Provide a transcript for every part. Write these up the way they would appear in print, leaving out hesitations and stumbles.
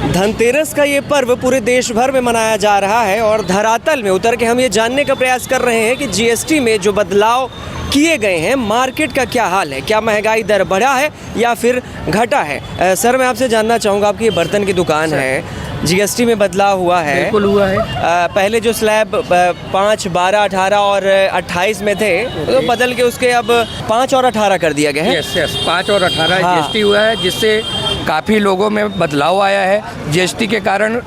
धनतेरस का ये पर्व पूरे देश भर में मनाया जा रहा है और धरातल में उतर के हम ये जानने का प्रयास कर रहे हैं कि जीएसटी में जो बदलाव किए गए हैं, मार्केट का क्या हाल है, क्या महंगाई दर बढ़ा है या फिर घटा है। सर, मैं आपसे जानना चाहूँगा, आपकी ये बर्तन की दुकान है, जीएसटी में बदलाव हुआ है? बिल्कुल हुआ है। पहले जो स्लैब 5, 12, 18 और 28 में थे, तो बदल के उसके अब 5 और 18 कर दिया गया है। यस 5 और 18 हाँ। जीएसटी हुआ है, जिससे काफ़ी लोगों में बदलाव आया है। जीएसटी के कारण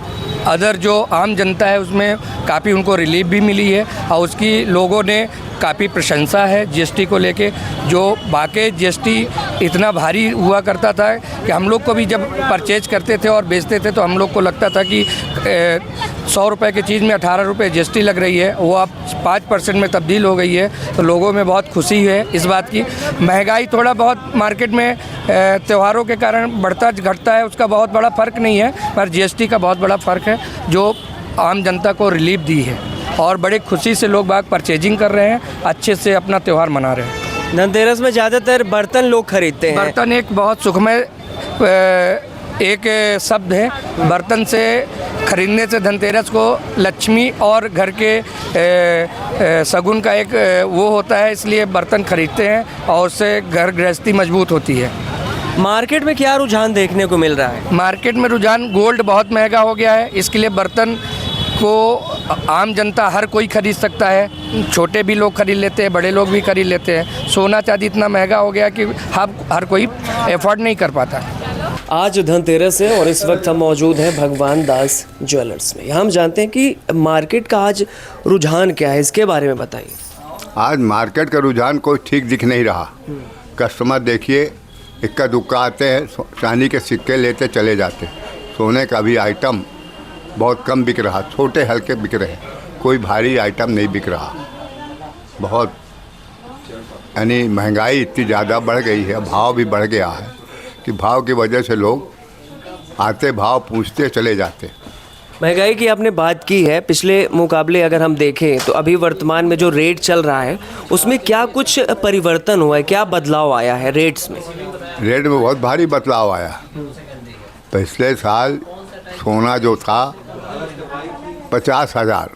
अदर जो आम जनता है उसमें काफ़ी उनको रिलीफ भी मिली है और उसकी लोगों ने काफ़ी प्रशंसा है जीएसटी को लेके। जो वाकई जीएसटी इतना भारी हुआ करता था कि हम लोग को भी जब परचेज करते थे और बेचते थे तो हम लोग को लगता था कि 100 रुपये की चीज़ में 18 रुपये जीएसटी लग रही है, वो अब 5% में तब्दील हो गई है। तो लोगों में बहुत खुशी है इस बात की। महंगाई थोड़ा बहुत मार्केट में त्योहारों के कारण बढ़ता घटता है, उसका बहुत बड़ा फ़र्क नहीं है, पर जीएसटी का बहुत बड़ा फ़र्क है जो आम जनता को रिलीफ दी है और बड़े खुशी से लोग बाग परचेजिंग कर रहे हैं, अच्छे से अपना त्यौहार मना रहे हैं। धनतेरस में ज़्यादातर बर्तन लोग खरीदते हैं। बर्तन एक बहुत सुखमय एक शब्द है। बर्तन से खरीदने से धनतेरस को लक्ष्मी और घर के शगुन का एक वो होता है, इसलिए बर्तन खरीदते हैं और उससे घर गृहस्थी मजबूत होती है। मार्केट में क्या रुझान देखने को मिल रहा है? मार्केट में रुझान, गोल्ड बहुत महंगा हो गया है, इसके लिए बर्तन को आम जनता हर कोई खरीद सकता है। छोटे भी लोग खरीद लेते हैं, बड़े लोग भी खरीद लेते हैं। सोना चांदी इतना महंगा हो गया कि हर कोई एफोर्ड नहीं कर पाता। आज धनतेरस है और इस वक्त हम मौजूद हैं भगवान दास ज्वेलर्स में। यहाँ हम जानते हैं कि मार्केट का आज रुझान क्या है, इसके बारे में बताइए। आज मार्केट का रुझान कोई ठीक दिख नहीं रहा। कस्टमर देखिए, इक्का दुक्का आते हैं, चांदी के सिक्के लेते चले जाते। सोने का भी आइटम बहुत कम बिक रहा, छोटे हल्के बिक रहे, कोई भारी आइटम नहीं बिक रहा। बहुत यानी महंगाई इतनी ज़्यादा बढ़ गई है, भाव भी बढ़ गया है कि भाव की वजह से लोग आते, भाव पूछते चले जाते। महंगाई की आपने बात की है, पिछले मुकाबले अगर हम देखें तो अभी वर्तमान में जो रेट चल रहा है उसमें क्या कुछ परिवर्तन हुआ है, क्या बदलाव आया है रेट्स में? रेट में बहुत भारी बदलाव आया। पिछले साल सोना जो था 50,000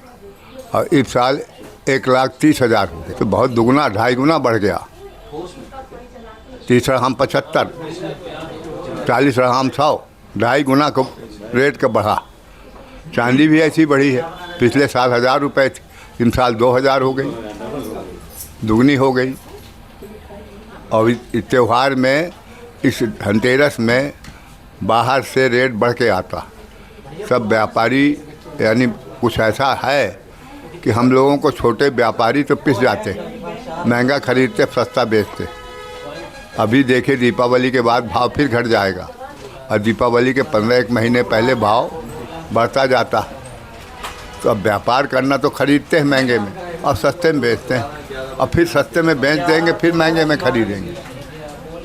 और इस साल 1,30,000 हो गए, तो बहुत दुगना 2.5 गुना बढ़ गया। 30 रहाम 75, 40 रहाम 100, 2.5 गुना को रेट का बढ़ा। चांदी भी ऐसी बढ़ी है, पिछले साल 1,000 रुपये थी, इन साल 2,000 हो गई, दुगनी हो गई। और इस त्यौहार में, इस धनतेरस में बाहर से रेट बढ़ के आता। सब व्यापारी यानी कुछ ऐसा है कि हम लोगों को छोटे व्यापारी तो पिस जाते, महंगा खरीदते सस्ता बेचते। अभी देखिए दीपावली के बाद भाव फिर घट जाएगा और दीपावली के 15 महीने पहले भाव बढ़ता जाता। तो अब व्यापार करना तो खरीदते हैं महंगे में और सस्ते में बेचते हैं और फिर सस्ते में बेच देंगे, फिर महंगे में खरीदेंगे।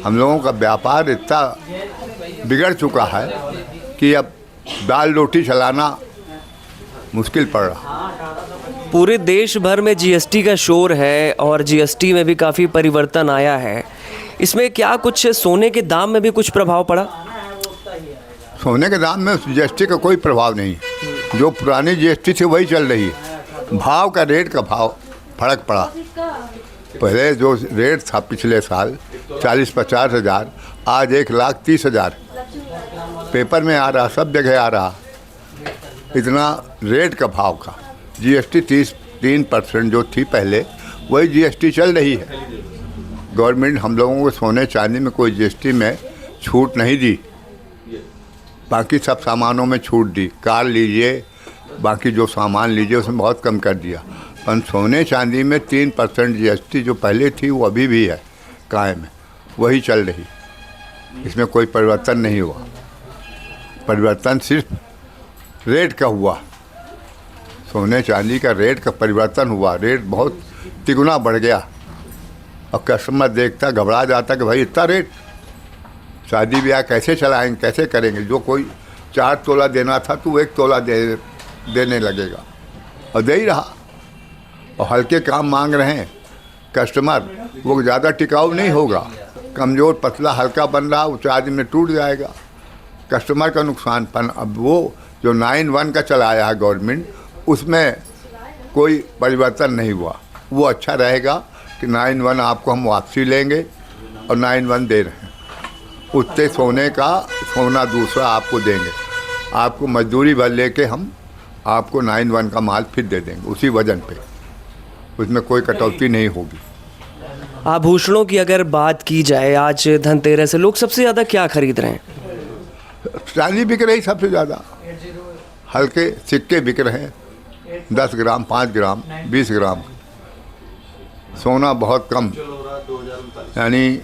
हम लोगों का व्यापार इतना बिगड़ चुका है कि अब दाल रोटी चलाना मुश्किल पड़ रहा। पूरे देश भर में जीएसटी का शोर है और जीएसटी में भी काफ़ी परिवर्तन आया है। इसमें क्या कुछ सोने के दाम में भी कुछ प्रभाव पड़ा? सोने के दाम में जीएसटी का कोई प्रभाव नहीं, जो पुरानी जीएसटी थी वही चल रही है। भाव का, रेट का भाव फर्क पड़ा। पहले जो रेट था पिछले साल 40-50 हज़ार, आज 1,30,000 पेपर में आ रहा, सब जगह आ रहा। इतना रेट का भाव का जीएसटी 3% जो थी पहले, वही जीएसटी चल रही है। गवर्नमेंट हम लोगों को सोने चांदी में कोई जीएसटी में छूट नहीं दी, बाकी सब सामानों में छूट दी। कार लीजिए, बाकी जो सामान लीजिए उसमें बहुत कम कर दिया। पर सोने चांदी में 3% जीएसटी जो पहले थी वो अभी भी है कायम है, वही चल रही। इसमें कोई परिवर्तन नहीं हुआ। परिवर्तन सिर्फ रेट का हुआ, सोने चांदी का रेट का परिवर्तन हुआ। रेट बहुत तिगुना बढ़ गया और कस्टमर देखता घबरा जाता कि भाई इतना रेट, शादी ब्याह कैसे चलाएंगे, कैसे करेंगे। जो कोई 4 तोला देना था तो 1 तोला देने लगेगा और दे ही रहा। और हल्के काम मांग रहे हैं कस्टमर, वो ज़्यादा टिकाऊ नहीं होगा। कमज़ोर पतला हल्का बन रहा, वो 4 दिन में टूट जाएगा। कस्टमर का नुकसान। पर अब वो जो 9(1) का चलाया है गवर्नमेंट, उसमें कोई परिवर्तन नहीं हुआ। वो अच्छा रहेगा कि 9(1) आपको हम वापसी लेंगे और 9(1) दे रहे हैं, उससे सोना दूसरा आपको देंगे। आपको मजदूरी भर लेके हम आपको 9(1) का माल फिर दे देंगे उसी वजन पे, उसमें कोई कटौती नहीं होगी। आभूषणों की अगर बात की जाए, आज धनतेरस से लोग सबसे ज़्यादा क्या खरीद रहे हैं? चांदी बिक रही सबसे ज़्यादा, हल्के सिक्के बिक रहे हैं 10 ग्राम, 5 ग्राम, 20 ग्राम। सोना बहुत कम, यानी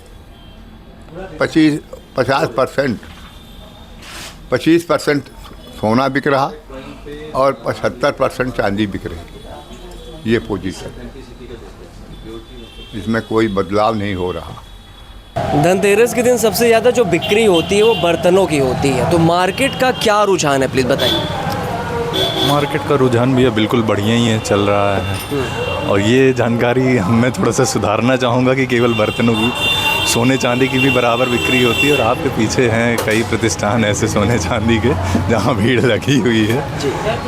25% सोना बिक रहा और 75% चांदी बिक रही। ये पोजीशन, इसमें कोई बदलाव नहीं हो रहा। धनतेरस के दिन सबसे ज़्यादा जो बिक्री होती है वो बर्तनों की होती है, तो मार्केट का क्या रुझान है, प्लीज़ बताइए। मार्केट का रुझान भी बिल्कुल बढ़िया ही है, चल रहा है। और ये जानकारी मैं थोड़ा सा सुधारना चाहूँगा कि केवल बर्तनों की, सोने चांदी की भी बराबर बिक्री होती है। और आपके पीछे हैं कई प्रतिष्ठान ऐसे सोने चांदी के जहाँ भीड़ लगी हुई है,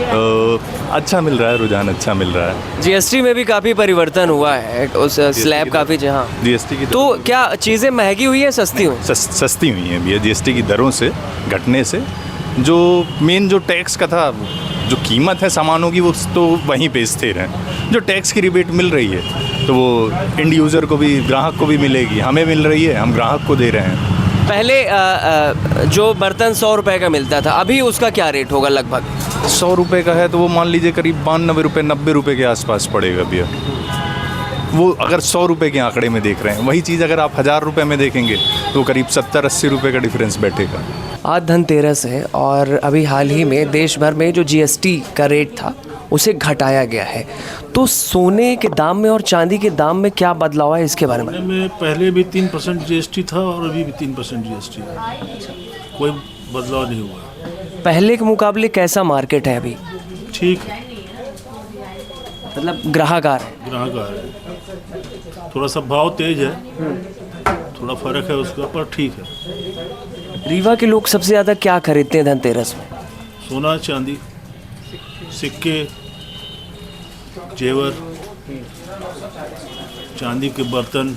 तो अच्छा मिल रहा है, रुझान अच्छा मिल रहा है। जीएसटी में भी काफ़ी परिवर्तन हुआ है, उस स्लैब काफ़ी जहाँ जीएसटी की तो क्या चीज़ें महंगी हुई है, सस्ती हुई? सस्ती हुई हैं भैया, जीएसटी की दरों से घटने से। जो मेन जो टैक्स का था, जो कीमत है सामानों की, वो तो वहीं पे स्थिर है। जो टैक्स की रिबेट मिल रही है तो वो एंड यूज़र को भी, ग्राहक को भी मिलेगी। हमें मिल रही है, हम ग्राहक को दे रहे हैं। पहले जो बर्तन 100 रुपए का मिलता था, अभी उसका क्या रेट होगा लगभग? 100 रुपये का है तो वो मान लीजिए करीब 92 रुपये, 90 रुपये के आसपास पड़ेगा भैया। वो अगर 100 रुपये के आंकड़े में देख रहे हैं, वही चीज़ अगर आप 1000 रुपये में देखेंगे तो करीब 70-80 रुपये का डिफरेंस बैठेगा। आज धनतेरस है और अभी हाल ही में देश भर में जो जीएसटी का रेट था उसे घटाया गया है, तो सोने के दाम में और चांदी के दाम में क्या बदलाव है, इसके बारे में? पहले भी 3% जीएसटी था और अभी भी 3% जीएसटी है, कोई बदलाव नहीं हुआ। पहले के मुकाबले कैसा मार्केट है अभी? ठीक है, मतलब ग्राहक आ रहे हैं? ग्राहक आ रहे हैं, थोड़ा सा भाव तेज है, थोड़ा फर्क है उसका, पर ठीक है। रीवा के लोग सबसे ज़्यादा क्या खरीदते हैं धनतेरस में? सोना चांदी, सिक्के, जेवर, चांदी के बर्तन,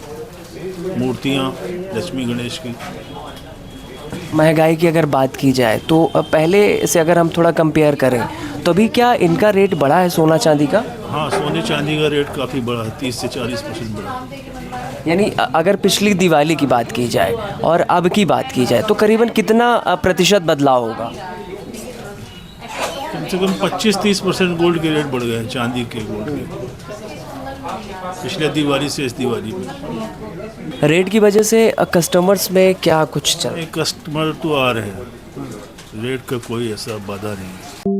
मूर्तियाँ लक्ष्मी गणेश की। महंगाई की अगर बात की जाए तो पहले से अगर हम थोड़ा कंपेयर करें तो अभी क्या इनका रेट बढ़ा है, सोना चांदी का? हाँ, सोने चांदी का रेट काफ़ी बढ़ा है, 30 से 40% बढ़ा है। यानी अगर पिछली दिवाली की बात की जाए और अब की बात की जाए तो करीबन कितना प्रतिशत बदलाव होगा? कम से कम 25-30% गोल्ड के रेट बढ़ गए हैं, चांदी के, गोल्ड के, पिछले दिवाली से इस दिवाली में। रेट की वजह से कस्टमर्स में क्या कुछ चल? कस्टमर तो आ रहे हैं, रेट का कोई ऐसा बाधा नहीं है।